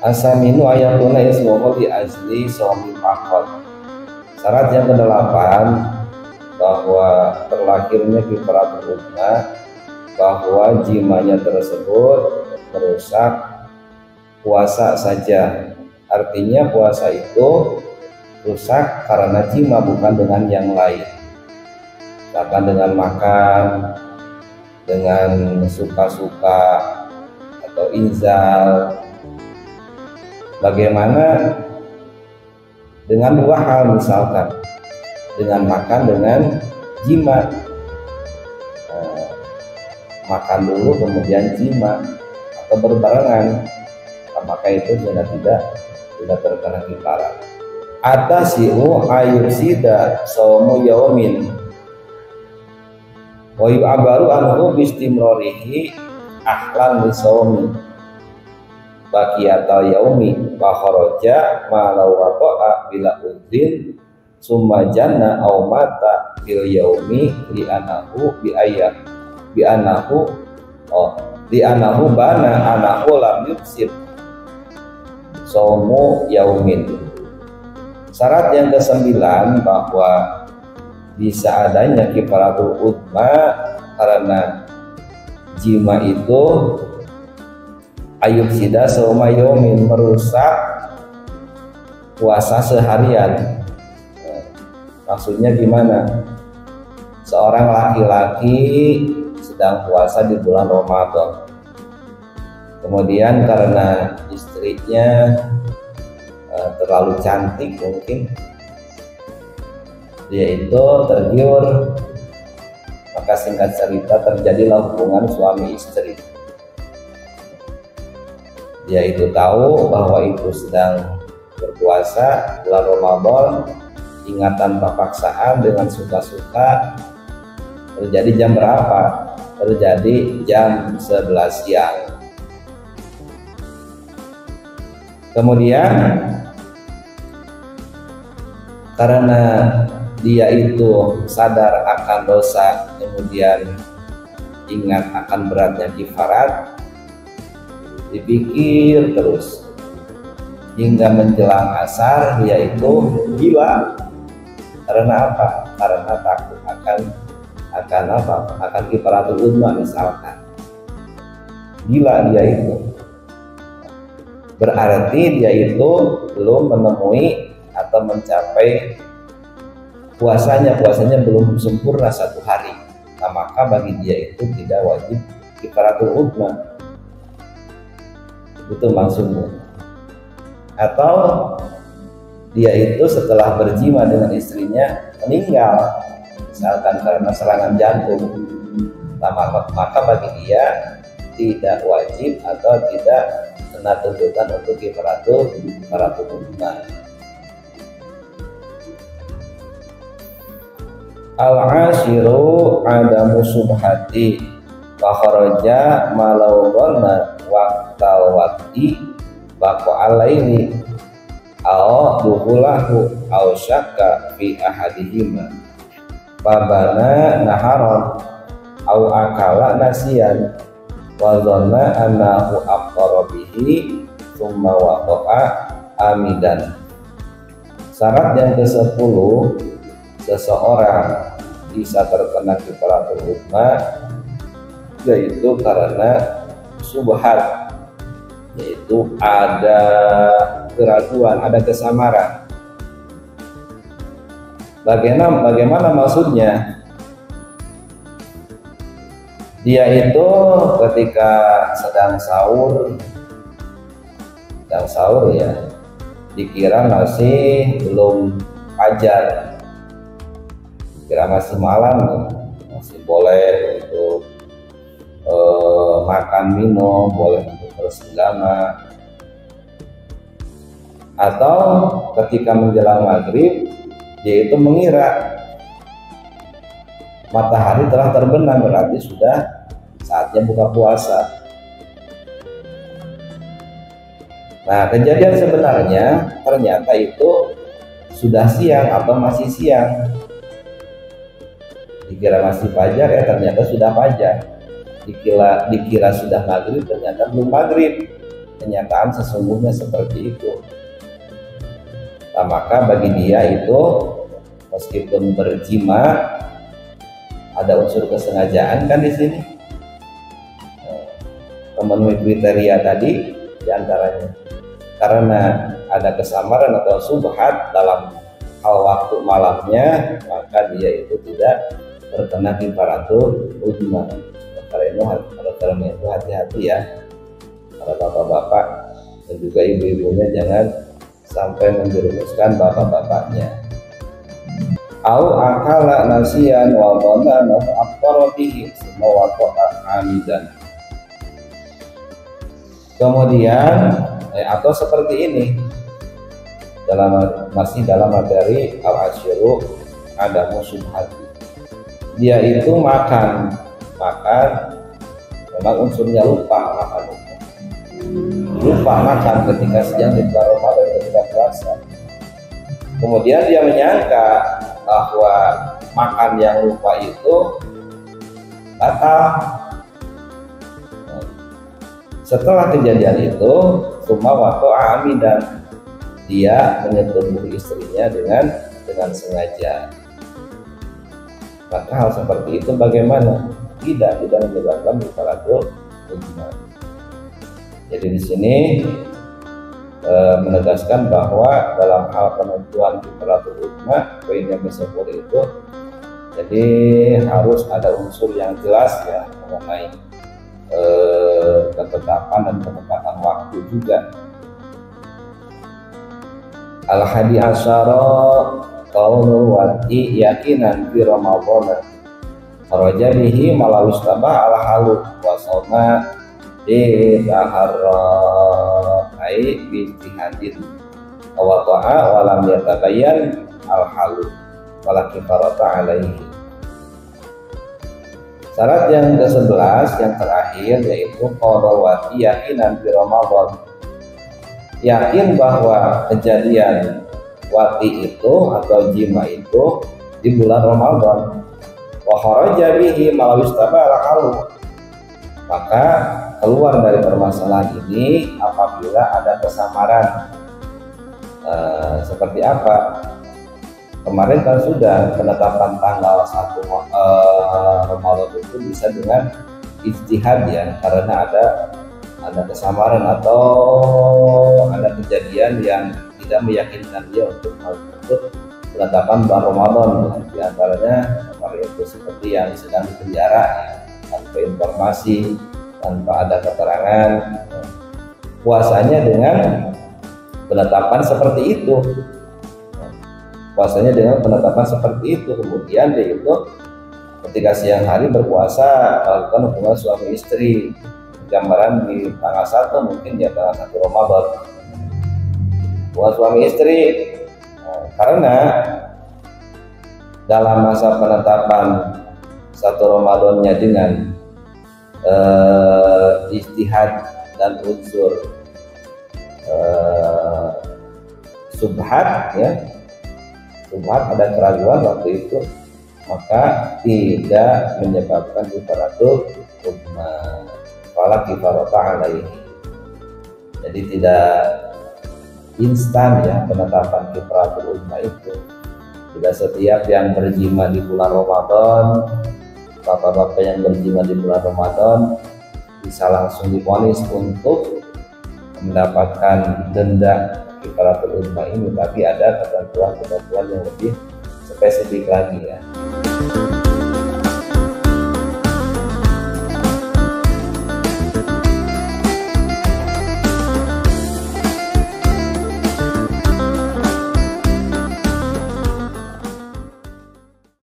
Asaminu ayatuna ismuhu li azli somi fakot. Syarat yang kedelapan bahwa terlahirnya kifaratul udna, bahwa jimanya tersebut merusak puasa saja. Artinya puasa itu rusak karena jima, bukan dengan yang lain. Bahkan dengan makan, dengan suka-suka atau inzal. Bagaimana dengan dua hal, misalkan dengan makan, dengan jima. Makan dulu kemudian jima atau berbarengan, maka itu sudah tidak terkena kifarat. Atasiu ayusida saumu yaumin wa yu'abaru anhu bistimrorihi ahlan li saumi baqiyatal yaumi wa kharaja ma law waqa'a bila udhin summa janna aw mata bil yaumi li anahu bi ayat bi anahu bana anahu lam yufsid saumu yaumin. Syarat yang ke-9 bahwa bisa adanya kifaratul udma karena jima itu ayub sida sauma yaumin, merusak puasa seharian. Maksudnya gimana? Seorang laki-laki sedang puasa di bulan Ramadan, kemudian karena istrinya terlalu cantik, mungkin dia itu tergiur, maka singkat cerita terjadilah hubungan suami istri. Dia itu tahu bahwa itu sedang berpuasa bulan Ramadan, ingatan paksaan dengan suka-suka. Terjadi jam berapa? Terjadi jam 11 siang. Kemudian karena dia itu sadar akan dosa, kemudian ingat akan beratnya kifarat, dipikir terus hingga menjelang asar dia itu gila. Karena apa? Karena takut akan kifaratul udma misalkan. Gila dia itu. Berarti dia itu belum menemui atau mencapai puasanya belum sempurna 1 hari. Nah, maka bagi dia itu tidak wajib kifaratul udma. Itu maksudnya. Atau dia itu setelah berjima dengan istrinya meninggal, misalkan karena serangan jantung, nah, maka bagi dia tidak wajib atau tidak kena tuntutan untuk kifaratul udma. Al-ashiru adamu subhati wa kharaja malau dhanna waqtal waqti baqa alaini aw duhulahu aw syakka fi ahadihima babana naharon aw akala nasiyan wa dhanna annahu afṭara bihi thumma waqa'a amidan. Syarat yang ke-10 seseorang bisa terkena kifaratul udma yaitu karena subhat, yaitu ada keraguan, ada kesamaran. Bagaimana maksudnya? Dia itu ketika sedang sahur ya, dikira masih belum fajar, kira masih malam, masih boleh untuk makan minum, boleh untuk bersenggama. Atau ketika menjelang maghrib dia itu mengira matahari telah terbenam, berarti sudah saatnya buka puasa. Nah, kejadian sebenarnya ternyata itu sudah siang atau masih siang. Dikira masih fajar, ternyata sudah fajar. Dikira sudah maghrib, ternyata belum maghrib. Kenyataan sesungguhnya seperti itu. Nah, maka bagi dia itu meskipun berjima, ada unsur kesengajaan kan di sini, memenuhi kriteria tadi diantaranya. Karena ada kesamaran atau subhat dalam hal waktu malamnya, maka dia itu tidak terkena kifaratul ujma. Karena itu hati-hati ya, para bapak-bapak dan juga ibu-ibunya, jangan sampai menjerumuskan bapak-bapaknya. Au akala nasiyan wa dhanna afṭara bihi semua waqa'a amidan. Kemudian atau seperti ini, masih dalam materi al-asyiru ada musybahati. Dia itu makan memang unsurnya lupa makan ketika siang di bulan Ramadan ketika puasa. Kemudian dia menyangka bahwa makan yang lupa itu batal. Setelah kejadian itu, summa waqa'a amidan, dia menyetubuh istrinya dengan sengaja. Maka hal seperti itu bagaimana? Tidak menyebabkan kifaratul ujma. Jadi di sini menegaskan bahwa dalam hal penentuan kifaratul ujma, poin yang ke-10 itu, jadi harus ada unsur yang jelas ya mengenai ketetapan dan penempatan waktu juga. Al-hadi asyara qaulul wati yakinan fi Ramadan kharaja bihi malawis tabah ala halu wa sawma di taharra ai bi ijtihadin wa ta'a wa lam yatabayyan al halu wala kifarata alaihi. Syarat yang ke-11 yang terakhir yaitu qaulul wati yakinan fi Ramadan, yakin bahwa kejadian wati itu atau jima itu di bulan Ramadan. Wa kharaja bihi malawistaba al-halu, maka keluar dari permasalahan ini apabila ada kesamaran. Seperti apa? Kemarin kan sudah penetapan tanggal 1 Ramadan itu bisa dengan ijtihad ya, karena ada kesamaran atau ada kejadian yang tidak meyakinkan dia untuk penetapan bulan Ramadan. Di antaranya kemarin itu seperti yang sedang di penjara ya, tanpa informasi, tanpa ada keterangan, puasanya dengan penetapan seperti itu. Puasanya dengan penetapan seperti itu, kemudian dia itu ketika siang hari berpuasa melakukan hubungan suami istri, gambaran di tanggal 1 mungkin ya tanggal 1 Ramadan, hubungan suami istri. Karena dalam masa penetapan 1 Ramadannya dengan ijtihad dan unsur subhat ya, subhat ada keraguan waktu itu, maka tidak menyebabkan kifaratul ujma wala kifarata alaihi. Jadi tidak instan ya penetapan kifaratul ujma itu. Tidak setiap yang berjima di bulan Ramadan, bapak-bapak yang berjima di bulan Ramadan bisa langsung divonis untuk mendapatkan denda kifaratul ujma ini, tapi ada ketentuan yang lebih spesifik lagi ya.